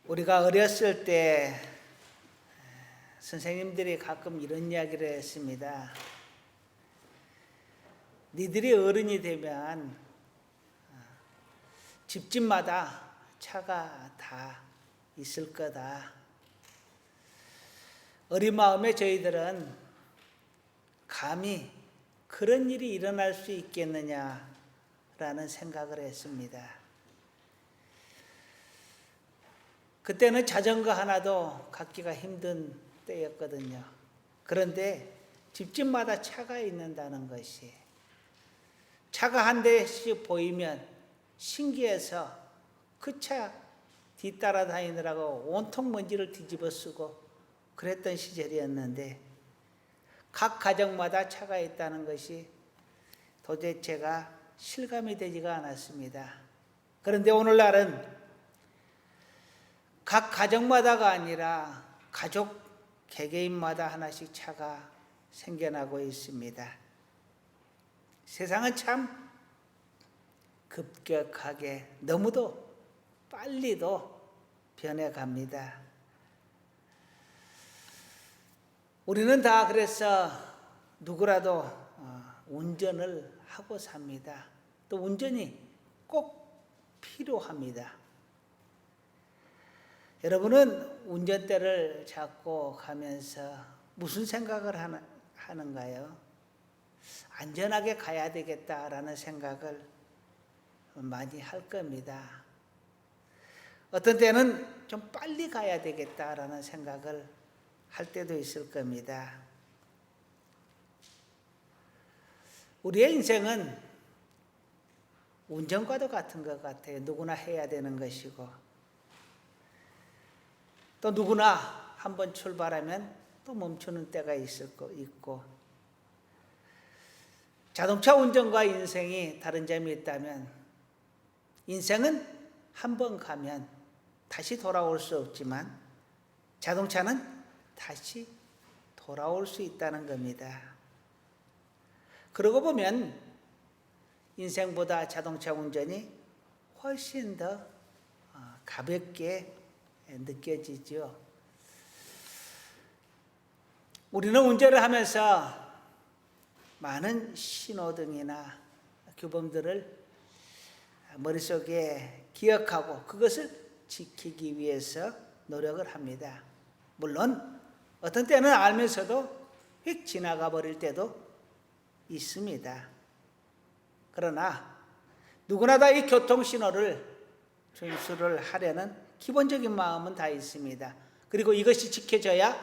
우리가 어렸을 때 선생님들이 가끔 이런 이야기를 했습니다. 니들이 어른이 되면 집집마다 차가 다 있을 거다. 어린 마음에 저희들은 감히 그런 일이 일어날 수 있겠느냐라는 생각을 했습니다. 그때는 자전거 하나도 갖기가 힘든 때였거든요. 그런데 집집마다 차가 있는다는 것이, 차가 한 대씩 보이면 신기해서 그 차 뒤따라 다니느라고 온통 먼지를 뒤집어 쓰고 그랬던 시절이었는데, 각 가정마다 차가 있다는 것이 도대체가 실감이 되지가 않았습니다. 그런데 오늘날은 각 가정마다가 아니라 가족 개개인마다 하나씩 차가 생겨나고 있습니다. 세상은 참 급격하게 너무도 빨리도 변해갑니다. 우리는 다 그래서 누구라도 운전을 하고 삽니다. 또 운전이 꼭 필요합니다. 여러분은 운전대를 잡고 가면서 무슨 생각을 하는가요? 안전하게 가야 되겠다라는 생각을 많이 할 겁니다. 어떤 때는 좀 빨리 가야 되겠다라는 생각을 할 때도 있을 겁니다. 우리의 인생은 운전과도 같은 것 같아요. 누구나 해야 되는 것이고, 또 누구나 한번 출발하면 또 멈추는 때가 있고, 자동차 운전과 인생이 다른 점이 있다면, 인생은 한번 가면 다시 돌아올 수 없지만 자동차는 다시 돌아올 수 있다는 겁니다. 그러고 보면 인생보다 자동차 운전이 훨씬 더 가볍게 느껴지죠. 우리는 운전을 하면서 많은 신호등이나 규범들을 머릿속에 기억하고 그것을 지키기 위해서 노력을 합니다. 물론 어떤 때는 알면서도 휙 지나가 버릴 때도 있습니다. 그러나 누구나 다 이 교통신호를 준수를 하려는 기본적인 마음은 다 있습니다. 그리고 이것이 지켜져야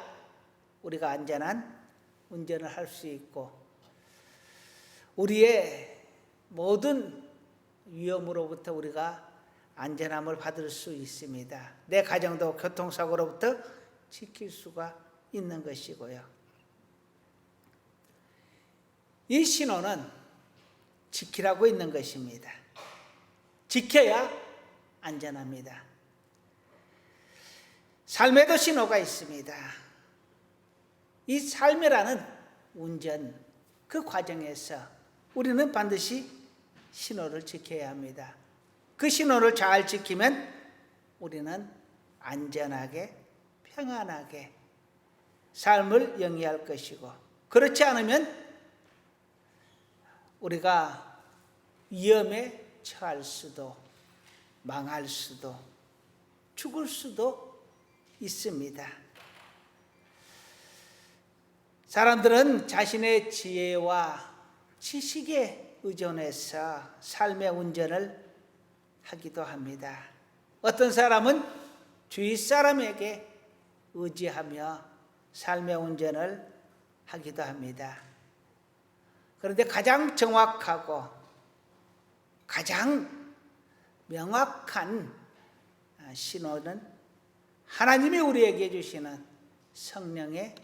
우리가 안전한 운전을 할 수 있고, 우리의 모든 위험으로부터 우리가 안전함을 받을 수 있습니다. 내 가정도 교통사고로부터 지킬 수가 있는 것이고요. 이 신호는 지키라고 있는 것입니다. 지켜야 안전합니다. 삶에도 신호가 있습니다. 이 삶이라는 운전, 그 과정에서 우리는 반드시 신호를 지켜야 합니다. 그 신호를 잘 지키면 우리는 안전하게, 평안하게 삶을 영위할 것이고, 그렇지 않으면 우리가 위험에 처할 수도, 망할 수도, 죽을 수도 있습니다. 사람들은 자신의 지혜와 지식에 의존해서 삶의 운전을 하기도 합니다. 어떤 사람은 주위 사람에게 의지하며 삶의 운전을 하기도 합니다. 그런데 가장 정확하고 가장 명확한 신호는 하나님이 우리에게 주시는 성령의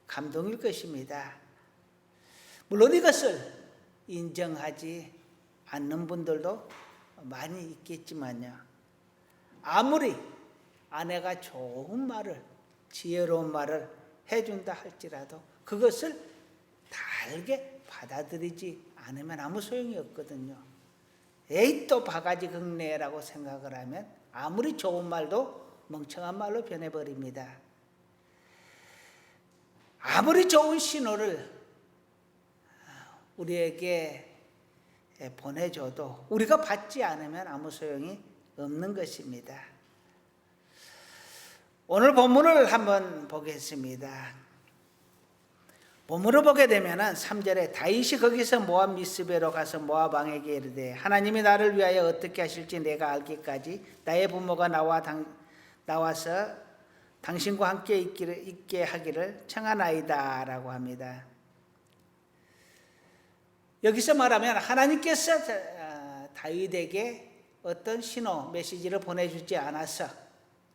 감동일 것입니다. 물론 이것을 인정하지 않는 분들도 많이 있겠지만요, 아무리 아내가 좋은 말을, 지혜로운 말을 해준다 할지라도 그것을 달게 받아들이지 않으면 아무 소용이 없거든요. 에이 또 바가지 긁네라고 생각을 하면 아무리 좋은 말도 멍청한 말로 변해버립니다. 아무리 좋은 신호를 우리에게 보내줘도 우리가 받지 않으면 아무 소용이 없는 것입니다. 오늘 본문을 한번 보겠습니다. 본문을 보게 되면 3절에 다윗이 거기서 모압 미스베로 가서 모압 왕에게 이르되 하나님이 나를 위하여 어떻게 하실지 내가 알기까지 나의 부모가 나와서 당신과 함께 있게 하기를 청하나이다 라고 합니다. 여기서 말하면 하나님께서 다윗에게 어떤 신호 메시지를 보내주지 않아서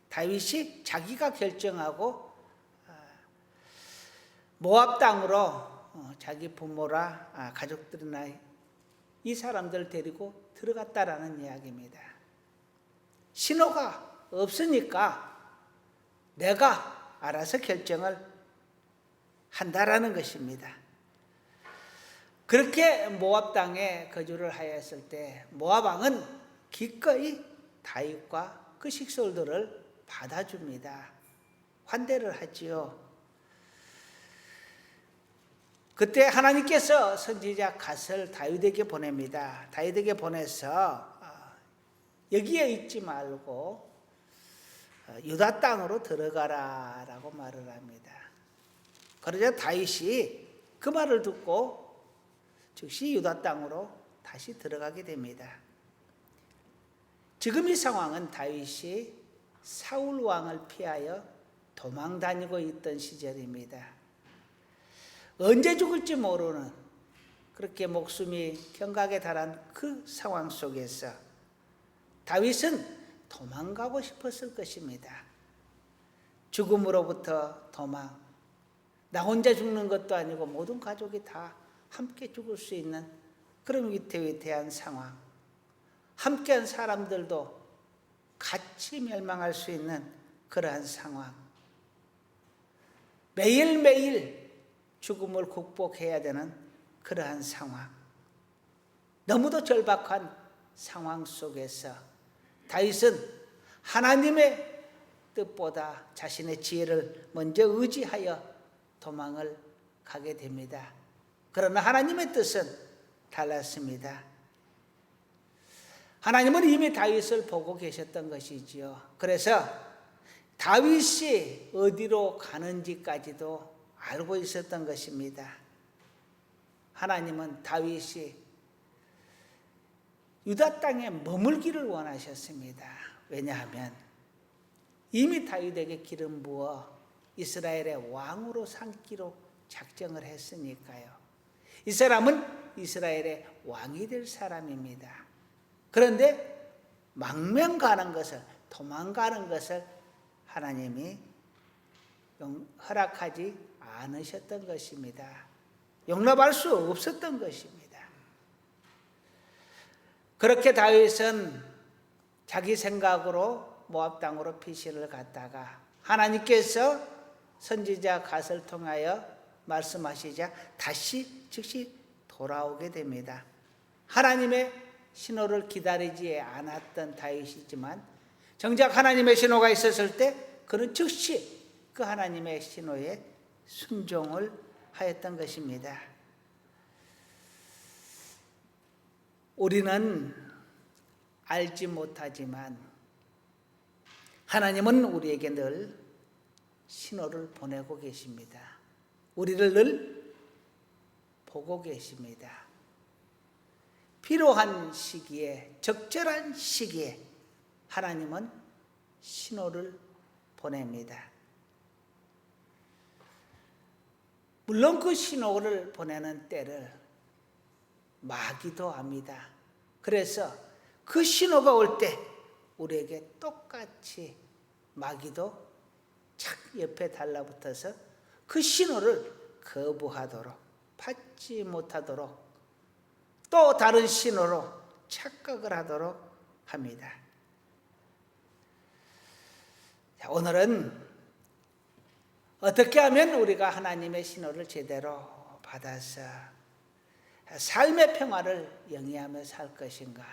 다윗이 자기가 결정하고 모압 땅으로 자기 부모라 가족들이나 이 사람들 데리고 들어갔다라는 이야기입니다. 신호가 없으니까 내가 알아서 결정을 한다라는 것입니다. 그렇게 모압 땅에 거주를 하였을 때 모압 왕은 기꺼이 다윗과 그 식솔들을 받아줍니다. 환대를 하지요. 그때 하나님께서 선지자 갓을 다윗에게 보냅니다. 다윗에게 보내서 여기에 있지 말고 유다 땅으로 들어가라 라고 말을 합니다. 그러자 다윗이 그 말을 듣고 즉시 유다 땅으로 다시 들어가게 됩니다. 지금 이 상황은 다윗이 사울 왕을 피하여 도망 다니고 있던 시절입니다. 언제 죽을지 모르는 그렇게 목숨이 경각에 달한 그 상황 속에서 다윗은 도망가고 싶었을 것입니다. 죽음으로부터 도망. 나 혼자 죽는 것도 아니고 모든 가족이 다 함께 죽을 수 있는 그런 위태위태한 상황. 함께한 사람들도 같이 멸망할 수 있는 그러한 상황. 매일매일 죽음을 극복해야 되는 그러한 상황. 너무도 절박한 상황 속에서 다윗은 하나님의 뜻보다 자신의 지혜를 먼저 의지하여 도망을 가게 됩니다. 그러나 하나님의 뜻은 달랐습니다. 하나님은 이미 다윗을 보고 계셨던 것이지요. 그래서 다윗이 어디로 가는지까지도 알고 있었던 것입니다. 하나님은 다윗이 유다 땅에 머물기를 원하셨습니다. 왜냐하면 이미 다윗에게 기름 부어 이스라엘의 왕으로 삼기로 작정을 했으니까요. 이 사람은 이스라엘의 왕이 될 사람입니다. 그런데 망명 가는 것을, 도망가는 것을 하나님이 허락하지 않으셨던 것입니다. 용납할 수 없었던 것입니다. 그렇게 다윗은 자기 생각으로 모압 땅으로 피신을 갔다가 하나님께서 선지자 갓을 통하여 말씀하시자 다시 즉시 돌아오게 됩니다. 하나님의 신호를 기다리지 않았던 다윗이지만 정작 하나님의 신호가 있었을 때 그는 즉시 그 하나님의 신호에 순종을 하였던 것입니다. 우리는 알지 못하지만 하나님은 우리에게 늘 신호를 보내고 계십니다. 우리를 늘 보고 계십니다. 필요한 시기에, 적절한 시기에 하나님은 신호를 보냅니다. 물론 그 신호를 보내는 때를 마귀도 압니다. 그래서 그 신호가 올 때 우리에게 똑같이 마귀도 착 옆에 달라붙어서 그 신호를 거부하도록, 받지 못하도록, 또 다른 신호로 착각을 하도록 합니다. 자, 오늘은 어떻게 하면 우리가 하나님의 신호를 제대로 받아서 삶의 평화를 영위하며 살 것인가?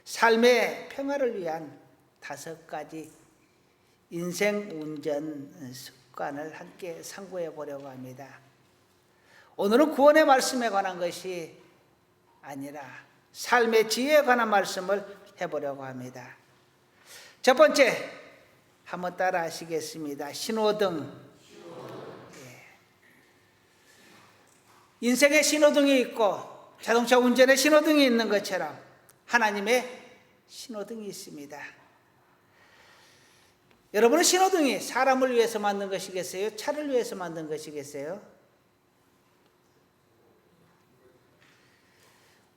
삶의 평화를 위한 5가지 인생 운전 습관을 함께 상고해 보려고 합니다. 오늘은 구원의 말씀에 관한 것이 아니라 삶의 지혜에 관한 말씀을 해보려고 합니다. 첫 번째, 한번 따라 하시겠습니다. 신호등. 인생에 신호등이 있고 자동차 운전에 신호등이 있는 것처럼 하나님의 신호등이 있습니다. 여러분은 신호등이 사람을 위해서 만든 것이겠어요? 차를 위해서 만든 것이겠어요?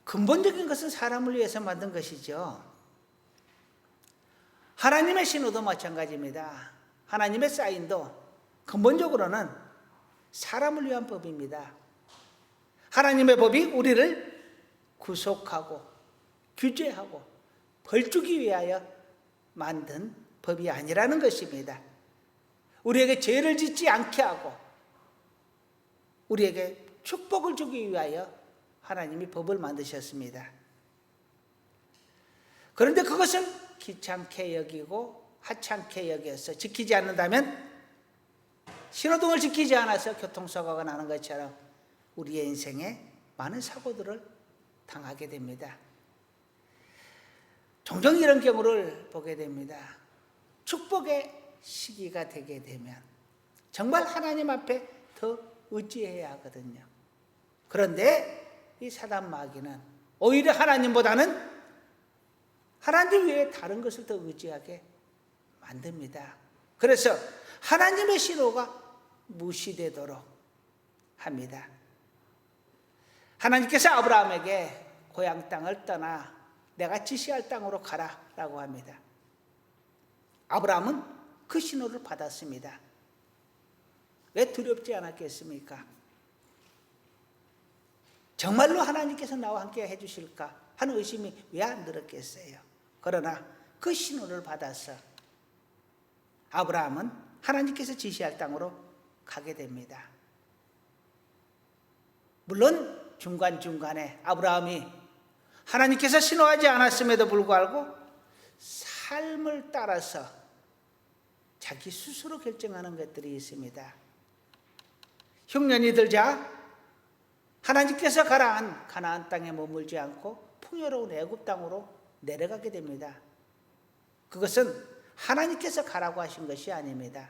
근본적인 것은 사람을 위해서 만든 것이죠. 하나님의 신호도 마찬가지입니다. 하나님의 사인도 근본적으로는 사람을 위한 법입니다. 하나님의 법이 우리를 구속하고 규제하고 벌주기 위하여 만든 법이 아니라는 것입니다. 우리에게 죄를 짓지 않게 하고 우리에게 축복을 주기 위하여 하나님이 법을 만드셨습니다. 그런데 그것을 귀찮게 여기고 하찮게 여겨서 지키지 않는다면 신호등을 지키지 않아서 교통사고가 나는 것처럼 우리의 인생에 많은 사고들을 당하게 됩니다. 종종 이런 경우를 보게 됩니다. 축복의 시기가 되게 되면 정말 하나님 앞에 더 의지해야 하거든요. 그런데 이 사단 마귀는 오히려 하나님보다는 하나님 외에 다른 것을 더 의지하게 만듭니다. 그래서 하나님의 신호가 무시되도록 합니다. 하나님께서 아브라함에게 고향 땅을 떠나 내가 지시할 땅으로 가라라고 합니다. 아브라함은 그 신호를 받았습니다. 왜 두렵지 않았겠습니까? 정말로 하나님께서 나와 함께 해주실까 하는 의심이 왜 안 들었겠어요? 그러나 그 신호를 받아서 아브라함은 하나님께서 지시할 땅으로 가게 됩니다. 물론 중간중간에 아브라함이 하나님께서 신호하지 않았음에도 불구하고 삶을 따라서 자기 스스로 결정하는 것들이 있습니다. 흉년이 들자 하나님께서 가라한 가나안 땅에 머물지 않고 풍요로운 애굽 땅으로 내려가게 됩니다. 그것은 하나님께서 가라고 하신 것이 아닙니다.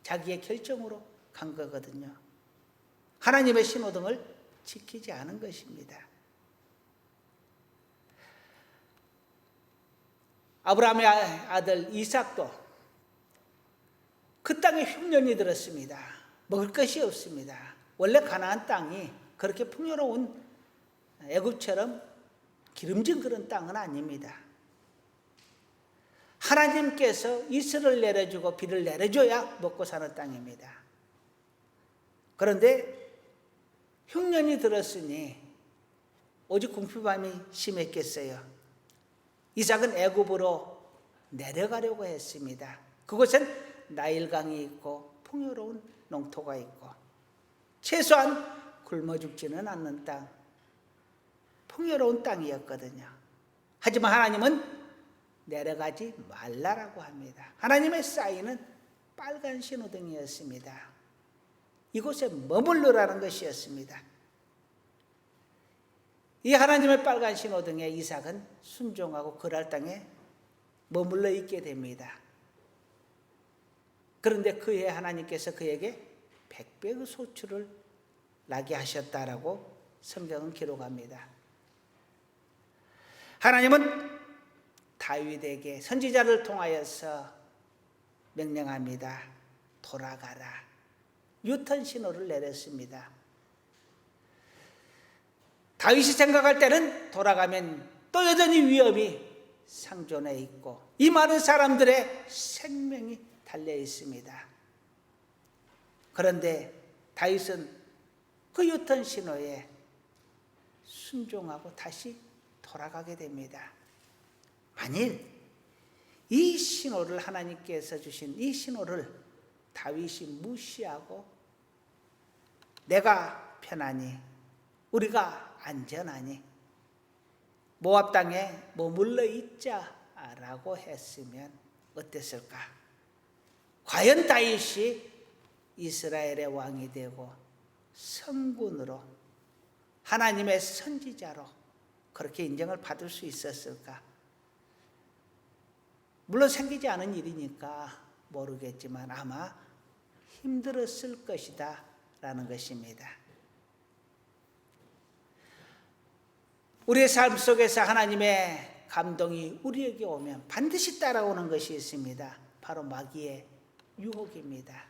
자기의 결정으로 간 거거든요. 하나님의 신호등을 지키지 않은 것입니다. 아브라함의 아들 이삭도 그 땅에 흉년이 들었습니다. 먹을 것이 없습니다. 원래 가나안 땅이 그렇게 풍요로운 애굽처럼 기름진 그런 땅은 아닙니다. 하나님께서 이슬을 내려주고 비를 내려줘야 먹고 사는 땅입니다. 그런데 흉년이 들었으니 오직 궁핍함이 심했겠어요. 이삭은 애굽으로 내려가려고 했습니다. 그곳엔 나일강이 있고 풍요로운 농토가 있고 최소한 굶어 죽지는 않는 땅, 풍요로운 땅이었거든요. 하지만 하나님은 내려가지 말라라고 합니다. 하나님의 사인은 빨간 신호등이었습니다. 이곳에 머물러라는 것이었습니다. 이 하나님의 빨간 신호등에 이삭은 순종하고 그랄 땅에 머물러 있게 됩니다. 그런데 그해 하나님께서 그에게 100배의 소출을 나게 하셨다라고 성경은 기록합니다. 하나님은 다윗에게 선지자를 통하여서 명령합니다. 돌아가라. 유턴 신호를 내렸습니다. 다윗이 생각할 때는 돌아가면 또 여전히 위험이 상존해 있고 이 많은 사람들의 생명이 달려 있습니다. 그런데 다윗은 그 유턴 신호에 순종하고 다시 돌아가게 됩니다. 만일 이 신호를 하나님께서 주신 이 신호를 다윗이 무시하고 내가 편하니 우리가 안전하니 모압 땅에 머물러 있자라고 했으면 어땠을까? 과연 다윗이 이스라엘의 왕이 되고 성군으로 하나님의 선지자로 그렇게 인정을 받을 수 있었을까? 물론 생기지 않은 일이니까 모르겠지만 아마 힘들었을 것이다 라는 것입니다. 우리의 삶 속에서 하나님의 감동이 우리에게 오면 반드시 따라오는 것이 있습니다. 바로 마귀의 유혹입니다.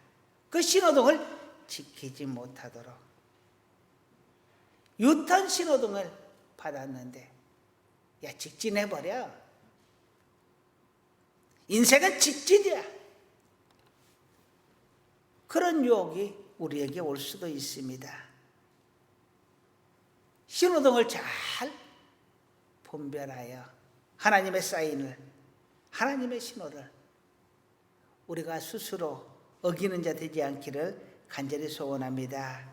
그 신호등을 지키지 못하도록. 유턴 신호등을 받았는데 야, 직진해버려. 인생은 직진이야. 그런 유혹이 우리에게 올 수도 있습니다. 신호등을 잘 분별하여 하나님의 사인을, 하나님의 신호를 우리가 스스로 어기는 자 되지 않기를 간절히 소원합니다.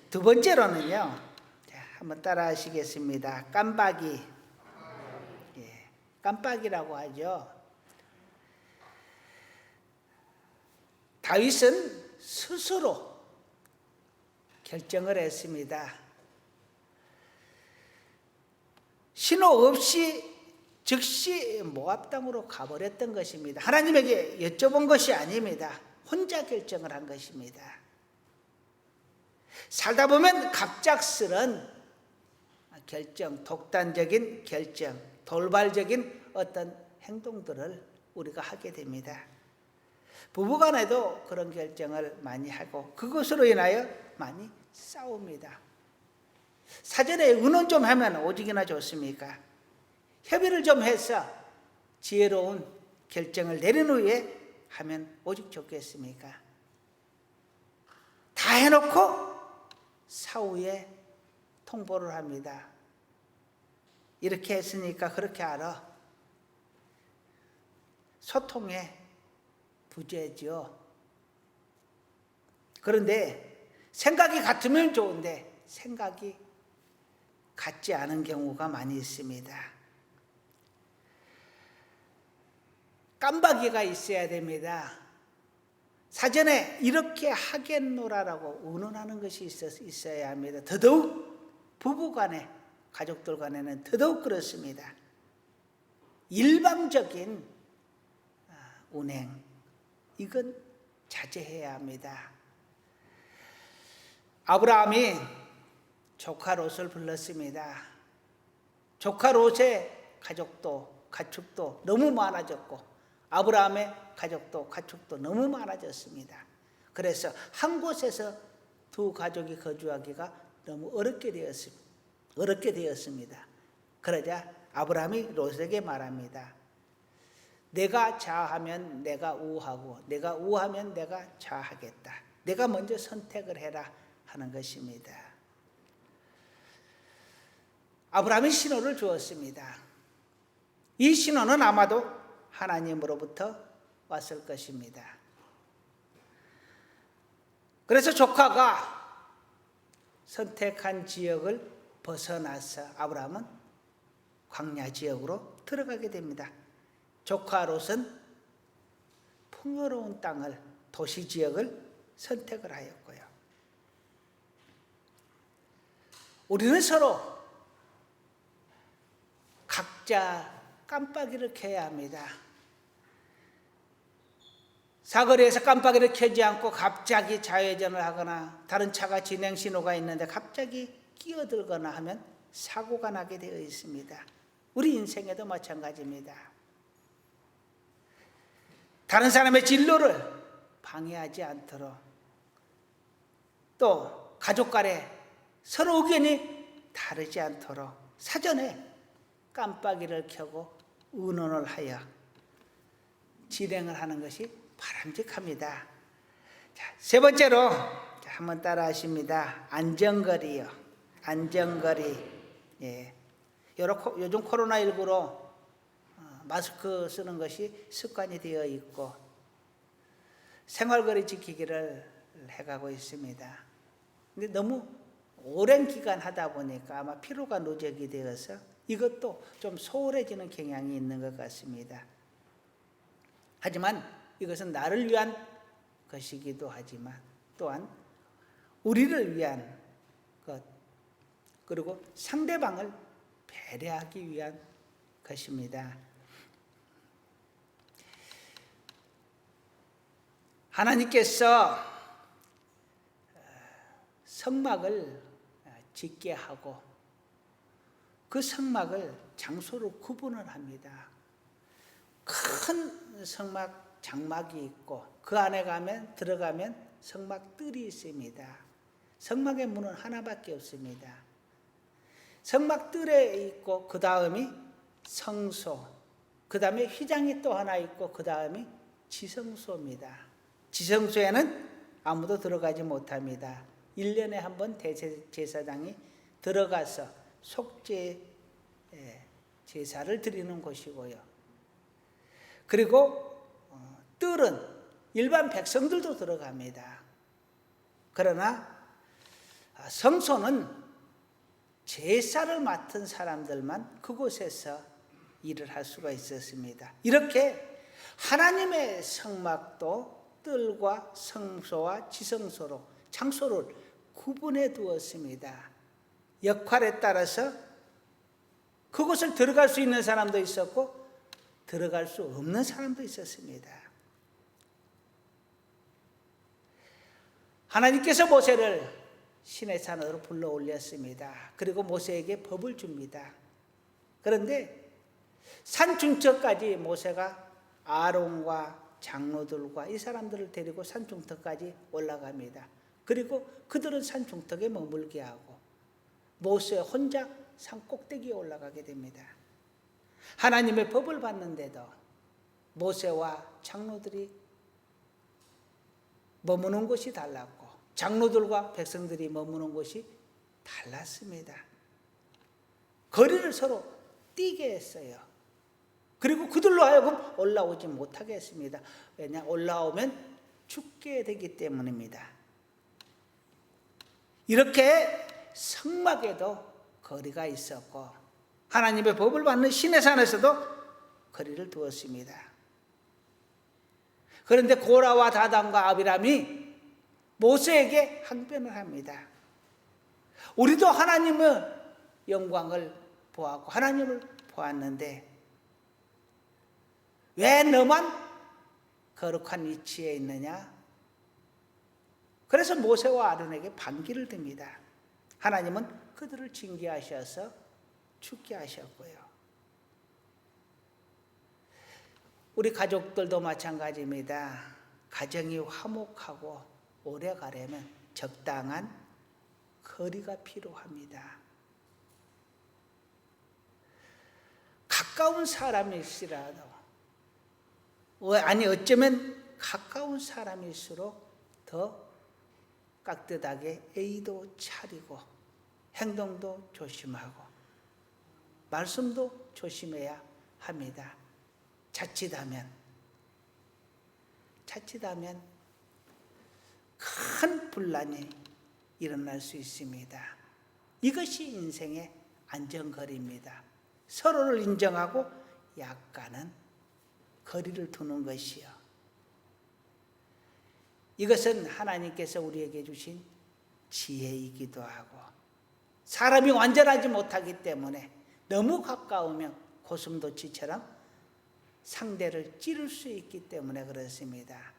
두 번째로는요, 자, 한번 따라 하시겠습니다. 깜빡이. 예, 깜빡이라고 하죠. 다윗은 스스로 결정을 했습니다. 신호 없이 즉시 모압 땅으로 가버렸던 것입니다. 하나님에게 여쭤본 것이 아닙니다. 혼자 결정을 한 것입니다. 살다 보면 갑작스런 결정, 독단적인 결정, 돌발적인 어떤 행동들을 우리가 하게 됩니다. 부부간에도 그런 결정을 많이 하고 그것으로 인하여 많이 싸웁니다. 사전에 의논 좀 하면 오직이나 좋습니까? 협의를 좀 해서 지혜로운 결정을 내린 후에 하면 오직 좋겠습니까? 다 해놓고 사후에 통보를 합니다. 이렇게 했으니까 그렇게 알아. 소통의 부재죠. 그런데 생각이 같으면 좋은데 생각이 같지 않은 경우가 많이 있습니다. 깜박이가 있어야 됩니다. 사전에 이렇게 하겠노라라고 의논하는 것이 있어야 합니다. 더더욱 부부간에, 가족들 간에는 더더욱 그렇습니다. 일방적인 운행, 이건 자제해야 합니다. 아브라함이 조카 롯을 불렀습니다. 조카 롯의 가족도 가축도 너무 많아졌고 아브라함의 가족도 가축도 너무 많아졌습니다. 그래서 한 곳에서 두 가족이 거주하기가 너무 어렵게 되었습니다. 그러자 아브라함이 롯에게 말합니다. 내가 좌하면 내가 우하고 내가 우하면 내가 좌하겠다. 내가 먼저 선택을 해라 하는 것입니다. 아브라함이 신호를 주었습니다. 이 신호는 아마도 하나님으로부터 왔을 것입니다. 그래서 조카가 선택한 지역을 벗어나서 아브라함은 광야 지역으로 들어가게 됩니다. 조카 롯은 풍요로운 땅을, 도시 지역을 선택을 하였고요. 우리는 서로 각자 깜빡이를 켜야 합니다. 사거리에서 깜빡이를 켜지 않고 갑자기 좌회전을 하거나 다른 차가 진행 신호가 있는데 갑자기 끼어들거나 하면 사고가 나게 되어 있습니다. 우리 인생에도 마찬가지입니다. 다른 사람의 진로를 방해하지 않도록, 또 가족 간에 서로 의견이 다르지 않도록 사전에 깜빡이를 켜고 의논을 하여 진행을 하는 것이 바람직합니다. 자, 세 번째로 한번 따라 하십니다. 안전거리요. 안전거리. 예. 요즘 코로나19로 마스크 쓰는 것이 습관이 되어 있고 생활거리 지키기를 해가고 있습니다. 근데 너무 오랜 기간 하다 보니까 아마 피로가 누적이 되어서 이것도 좀 소홀해지는 경향이 있는 것 같습니다. 하지만 이것은 나를 위한 것이기도 하지만 또한 우리를 위한 것, 그리고 상대방을 배려하기 위한 것입니다. 하나님께서 성막을 짓게 하고 그 성막을 장소로 구분을 합니다. 큰 성막 장막이 있고 그 안에 들어가면 성막 뜰이 있습니다. 성막의 문은 하나밖에 없습니다. 성막 뜰에 있고 그 다음이 성소, 그 다음에 휘장이 또 하나 있고 그 다음이 지성소입니다. 지성소에는 아무도 들어가지 못합니다. 1년에 한 번 대제사장이 들어가서 속죄 제사를 드리는 곳이고요. 그리고 뜰은 일반 백성들도 들어갑니다. 그러나 성소는 제사를 맡은 사람들만 그곳에서 일을 할 수가 있었습니다. 이렇게 하나님의 성막도 뜰과 성소와 지성소로 장소를 구분해 두었습니다. 역할에 따라서 그곳을 들어갈 수 있는 사람도 있었고 들어갈 수 없는 사람도 있었습니다. 하나님께서 모세를 시내산으로 불러 올렸습니다. 그리고 모세에게 법을 줍니다. 그런데 산 중턱까지 모세가 아론과 장로들과 이 사람들을 데리고 산 중턱까지 올라갑니다. 그리고 그들은 산 중턱에 머물게 하고 모세 혼자 산 꼭대기에 올라가게 됩니다. 하나님의 법을 받는데도 모세와 장로들이 머무는 곳이 달랐고 장로들과 백성들이 머무는 곳이 달랐습니다. 거리를 서로 뛰게 했어요. 그리고 그들로 하여금 올라오지 못하게 했습니다. 왜냐? 올라오면 죽게 되기 때문입니다. 이렇게 성막에도 거리가 있었고 하나님의 법을 받는 시내산에서도 거리를 두었습니다. 그런데 고라와 다단과 아비람이 모세에게 항변을 합니다. 우리도 하나님의 영광을 보았고 하나님을 보았는데 왜 너만 거룩한 위치에 있느냐? 그래서 모세와 아론에게 반기를 듭니다. 하나님은 그들을 징계하셔서 죽게 하셨고요. 우리 가족들도 마찬가지입니다. 가정이 화목하고 오래 가려면 적당한 거리가 필요합니다. 가까운 사람일지라도 어쩌면 가까운 사람일수록 더 깍듯하게 예의도 차리고 행동도 조심하고 말씀도 조심해야 합니다. 자칫하면 큰 분란이 일어날 수 있습니다. 이것이 인생의 안전거리입니다. 서로를 인정하고 약간은 거리를 두는 것이요. 이것은 하나님께서 우리에게 주신 지혜이기도 하고 사람이 완전하지 못하기 때문에 너무 가까우면 고슴도치처럼 상대를 찌를 수 있기 때문에 그렇습니다.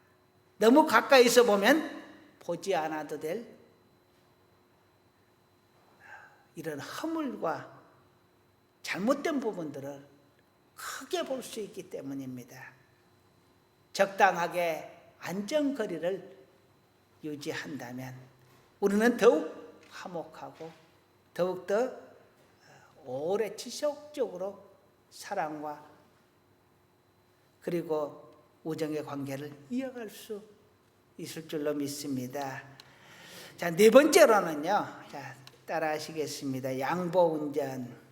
너무 가까이서 보면 보지 않아도 될 이런 허물과 잘못된 부분들을 크게 볼 수 있기 때문입니다. 적당하게 안전거리를 유지한다면 우리는 더욱 화목하고 더욱더 오래 지속적으로 사랑과 그리고 우정의 관계를 이어갈 수 있을 줄로 믿습니다. 자, 네 번째로는요. 자, 따라 하시겠습니다. 양보운전.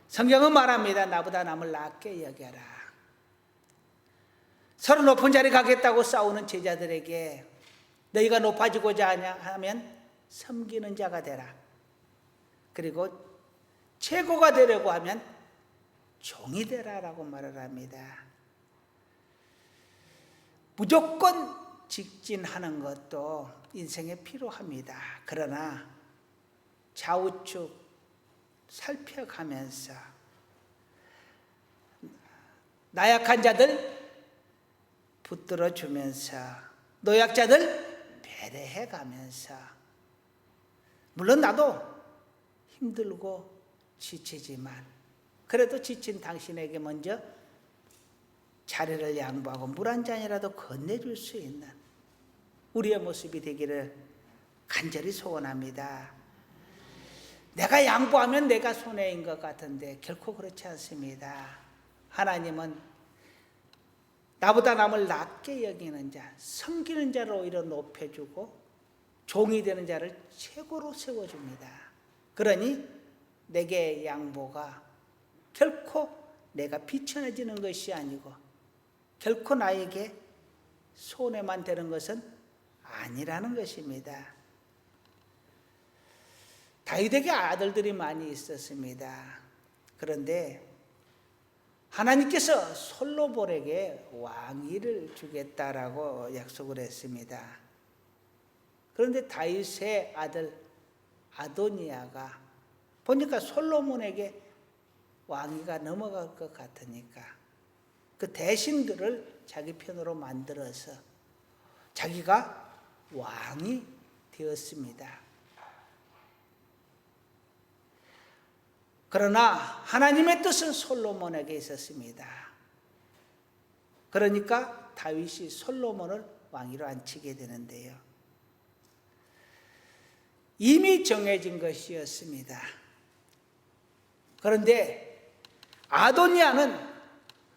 성경은 말합니다. 나보다 남을 낮게 여겨라. 서로 높은 자리 가겠다고 싸우는 제자들에게 너희가 높아지고자 하면 섬기는 자가 되라. 그리고 최고가 되려고 하면 종이 되라라고 말을 합니다. 무조건 직진하는 것도 인생에 필요합니다. 그러나 좌우측 살펴가면서 나약한 자들 붙들어주면서 노약자들 배려해가면서, 물론 나도 힘들고 지치지만 그래도 지친 당신에게 먼저 자리를 양보하고 물 한 잔이라도 건네줄 수 있는 우리의 모습이 되기를 간절히 소원합니다. 내가 양보하면 내가 손해인 것 같은데 결코 그렇지 않습니다. 하나님은 나보다 남을 낮게 여기는 자, 섬기는 자를 오히려 높여주고 종이 되는 자를 최고로 세워줍니다. 그러니 내게 양보가 결코 내가 비천해지는 것이 아니고 결코 나에게 손해만 되는 것은 아니라는 것입니다. 다윗에게 아들들이 많이 있었습니다. 그런데 하나님께서 솔로몬에게 왕위를 주겠다라고 약속을 했습니다. 그런데 다윗의 아들 아도니아가 보니까 솔로몬에게 왕위가 넘어갈 것 같으니까 그 대신들을 자기 편으로 만들어서 자기가 왕이 되었습니다. 그러나 하나님의 뜻은 솔로몬에게 있었습니다. 그러니까 다윗이 솔로몬을 왕위로 앉히게 되는데요. 이미 정해진 것이었습니다. 그런데 아도니아는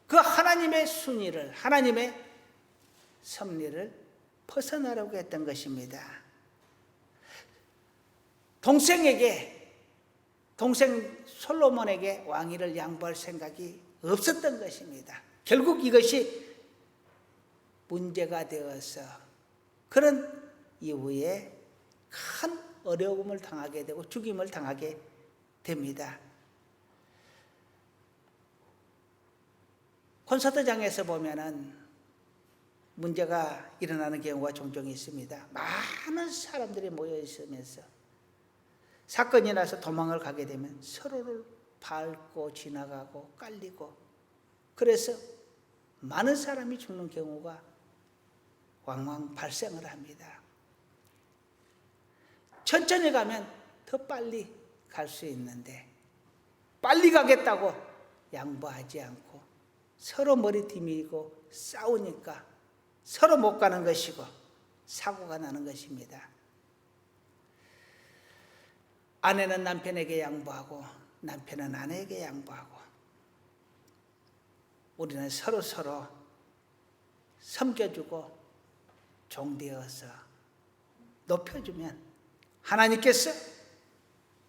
그 하나님의 순위를, 하나님의 섭리를 벗어나려고 했던 것입니다. 동생 솔로몬에게 왕위를 양보할 생각이 없었던 것입니다. 결국 이것이 문제가 되어서 그런 이후에 큰 어려움을 당하게 되고 죽임을 당하게 됩니다. 콘서트장에서 보면은 문제가 일어나는 경우가 종종 있습니다. 많은 사람들이 모여 있으면서 사건이 나서 도망을 가게 되면 서로를 밟고 지나가고 깔리고, 그래서 많은 사람이 죽는 경우가 왕왕 발생을 합니다. 천천히 가면 더 빨리 갈 수 있는데 빨리 가겠다고 양보하지 않고 서로 머리 디미고 싸우니까 서로 못 가는 것이고 사고가 나는 것입니다. 아내는 남편에게 양보하고 남편은 아내에게 양보하고 우리는 서로 섬겨주고 종되어서 높여주면 하나님께서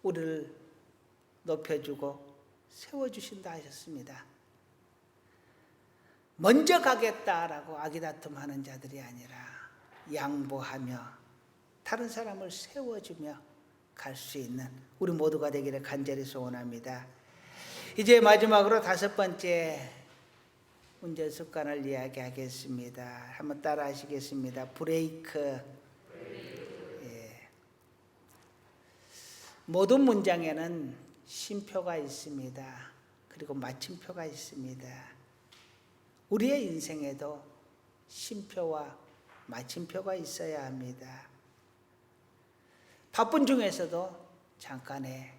우리를 높여주고 세워주신다 하셨습니다. 먼저 가겠다라고 아기다툼하는 자들이 아니라 양보하며 다른 사람을 세워주며 갈 수 있는 우리 모두가 되기를 간절히 소원합니다. 이제 마지막으로 5번째 운전 습관을 이야기하겠습니다. 한번 따라 하시겠습니다. 브레이크. 예. 모든 문장에는 쉼표가 있습니다. 그리고 마침표가 있습니다. 우리의 인생에도 쉼표와 마침표가 있어야 합니다. 바쁜 중에서도 잠깐의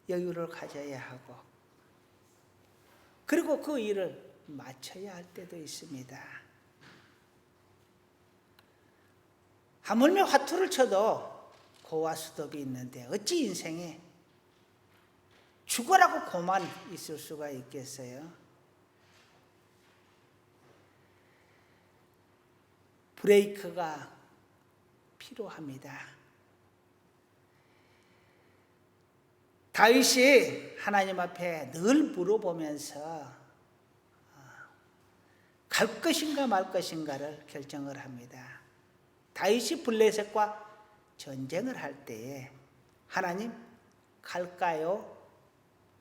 여유를 가져야 하고, 그리고 그 일을 마쳐야 할 때도 있습니다. 하물며 화투를 쳐도 고와 스톱이 있는데 어찌 인생에 죽어라고 고만 있을 수가 있겠어요? 브레이크가 필요합니다. 다윗이 하나님 앞에 늘 물어보면서 갈 것인가 말 것인가를 결정을 합니다. 다윗이 블레셋과 전쟁을 할 때에 하나님 갈까요?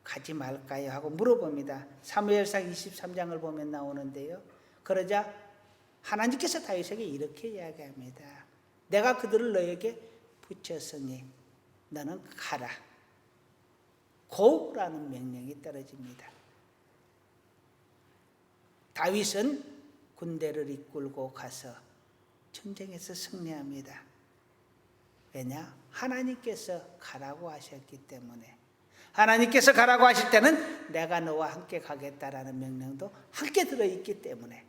가지 말까요? 하고 물어봅니다. 사무엘상 23장을 보면 나오는데요. 그러자 하나님께서 다윗에게 이렇게 이야기합니다. 내가 그들을 너에게 붙였으니 너는 가라. 고라는 명령이 떨어집니다. 다윗은 군대를 이끌고 가서 전쟁에서 승리합니다. 왜냐? 하나님께서 가라고 하셨기 때문에. 하나님께서 가라고 하실 때는 내가 너와 함께 가겠다라는 명령도 함께 들어있기 때문에.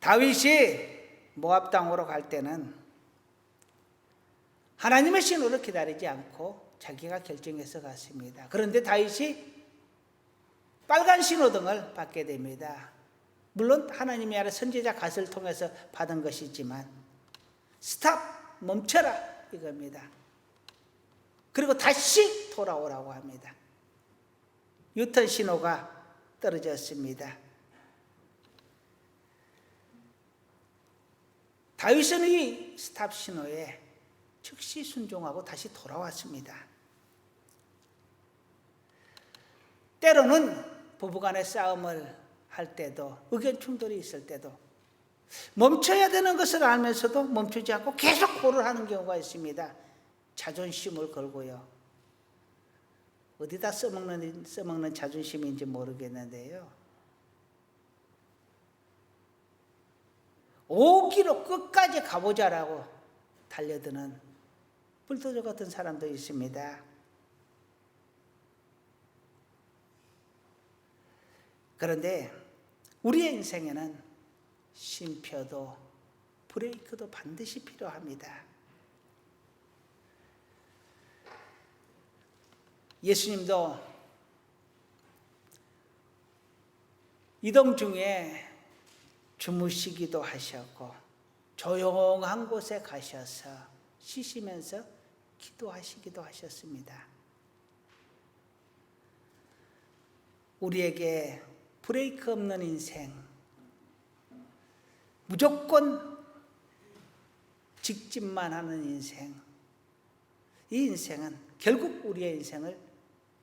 다윗이 모압 땅으로 갈 때는 하나님의 신호를 기다리지 않고 자기가 결정해서 갔습니다. 그런데 다윗이 빨간 신호등을 받게 됩니다. 물론 하나님이 아래 선지자 갓을 통해서 받은 것이지만 스탑, 멈춰라 이겁니다. 그리고 다시 돌아오라고 합니다. 유턴 신호가 떨어졌습니다. 다윗은 이 스탑 신호에 즉시 순종하고 다시 돌아왔습니다. 때로는 부부간의 싸움을 할 때도, 의견 충돌이 있을 때도 멈춰야 되는 것을 알면서도 멈추지 않고 계속 고를 하는 경우가 있습니다. 자존심을 걸고요. 어디다 써먹는 자존심인지 모르겠는데요. 오기로 끝까지 가보자라고 달려드는 불도저 같은 사람도 있습니다. 그런데 우리의 인생에는 쉼표도 브레이크도 반드시 필요합니다. 예수님도 이동 중에 주무시기도 하셨고 조용한 곳에 가셔서 쉬시면서 기도하시기도 하셨습니다. 우리에게 브레이크 없는 인생, 무조건 직진만 하는 인생, 이 인생은 결국 우리의 인생을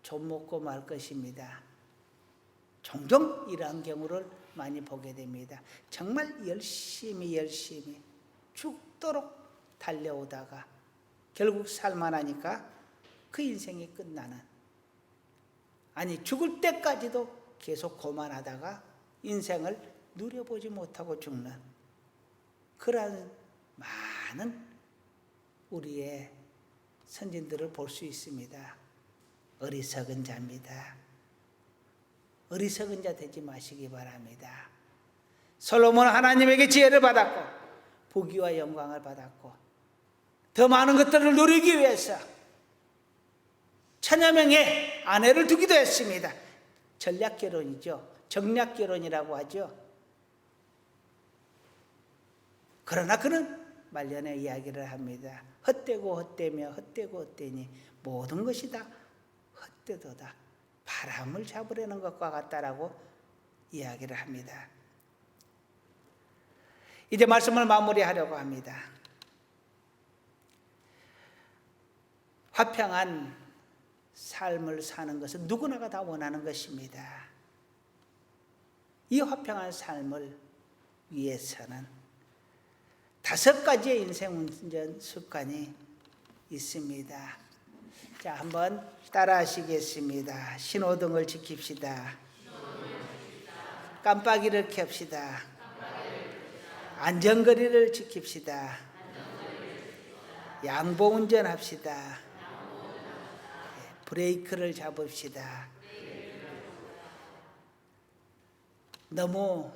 좀 먹고 말 것입니다. 종종 이러한 경우를 많이 보게 됩니다. 정말 열심히 죽도록 달려오다가 결국 살만하니까 그 인생이 끝나는, 아니 죽을 때까지도 계속 고만하다가 인생을 누려보지 못하고 죽는 그러한 많은 우리의 선진들을 볼 수 있습니다. 어리석은 자입니다. 어리석은 자 되지 마시기 바랍니다. 솔로몬은 하나님에게 지혜를 받았고 부귀와 영광을 받았고 더 많은 것들을 누리기 위해서 천여 명의 아내를 두기도 했습니다. 전략결혼이죠. 정략결혼이라고 하죠. 그러나 그는 말년에 이야기를 합니다. 헛되고 헛되며 헛되고 헛되니 모든 것이 다 헛되도다. 바람을 잡으려는 것과 같다라고 이야기를 합니다. 이제 말씀을 마무리하려고 합니다. 화평한 삶을 사는 것은 누구나가 다 원하는 것입니다. 이 화평한 삶을 위해서는 5가지의 인생 운전 습관이 있습니다. 자, 한번 따라 하시겠습니다. 신호등을 지킵시다. 깜빡이를 켭시다. 안전거리를 지킵시다. 양보 운전합시다. 브레이크를 잡읍시다. 너무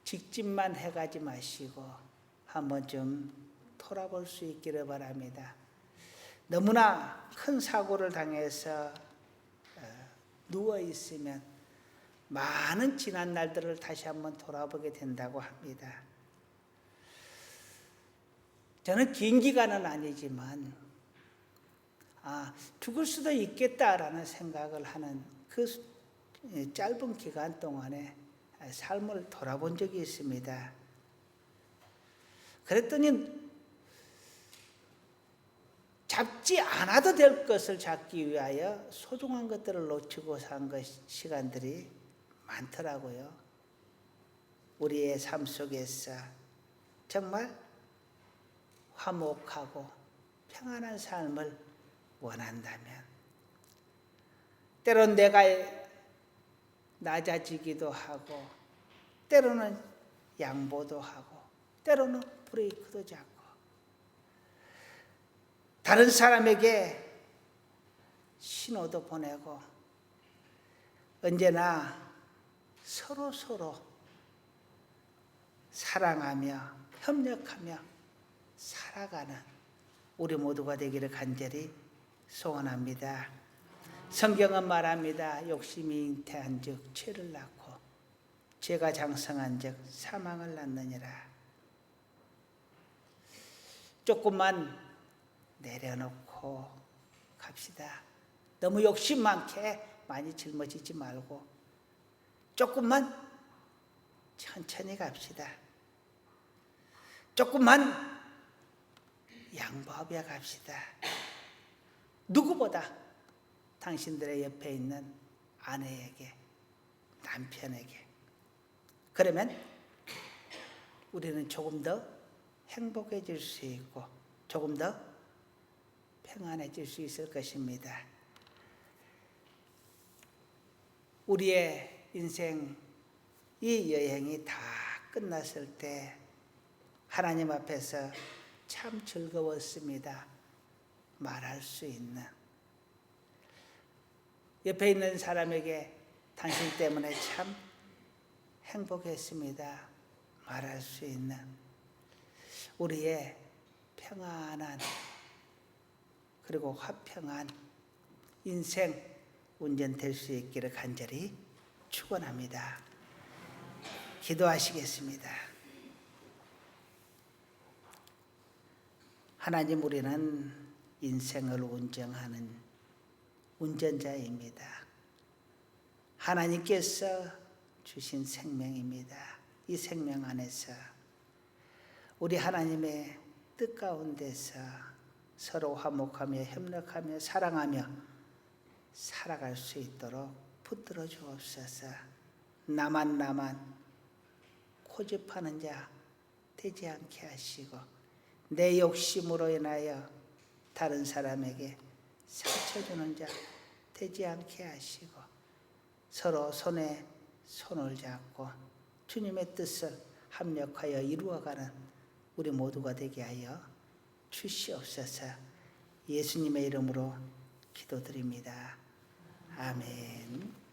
직진만 해가지 마시고 한번 좀 돌아볼 수 있기를 바랍니다. 너무나 큰 사고를 당해서 누워 있으면 많은 지난 날들을 다시 한번 돌아보게 된다고 합니다. 저는 긴 기간은 아니지만 죽을 수도 있겠다라는 생각을 하는 그 짧은 기간 동안에 삶을 돌아본 적이 있습니다. 그랬더니 잡지 않아도 될 것을 잡기 위하여 소중한 것들을 놓치고 산 시간들이 많더라고요. 우리의 삶 속에서 정말 화목하고 평안한 삶을 원한다면 때론 내가 낮아지기도 하고 때로는 양보도 하고 때로는 브레이크도 잡고 다른 사람에게 신호도 보내고 언제나 서로 사랑하며 협력하며 살아가는 우리 모두가 되기를 간절히 소원합니다. 성경은 말합니다. 욕심이 잉태한 즉 죄를 낳고 죄가 장성한 즉 사망을 낳느니라. 조금만 내려놓고 갑시다. 너무 욕심 많게 많이 짊어지지 말고 조금만 천천히 갑시다. 조금만 양보하며 갑시다. 누구보다 당신들의 옆에 있는 아내에게, 남편에게. 그러면 우리는 조금 더 행복해질 수 있고 조금 더 평안해질 수 있을 것입니다. 우리의 인생 이 여행이 다 끝났을 때 하나님 앞에서 참 즐거웠습니다. 말할 수 있는. 옆에 있는 사람에게 당신 때문에 참 행복했습니다. 말할 수 있는 우리의 평안한 그리고 화평한 인생 운전될 수 있기를 간절히 축원합니다. 기도하시겠습니다. 하나님, 우리는 인생을 운전하는 운전자입니다. 하나님께서 주신 생명입니다. 이 생명 안에서 우리 하나님의 뜻 가운데서 서로 화목하며 협력하며 사랑하며 살아갈 수 있도록 붙들어 주옵소서. 나만 고집하는 자 되지 않게 하시고 내 욕심으로 인하여 다른 사람에게 상처 주는 자 되지 않게 하시고 서로 손에 손을 잡고 주님의 뜻을 합력하여 이루어가는 우리 모두가 되게 하여 주시옵소서. 예수님의 이름으로 기도드립니다. 아멘.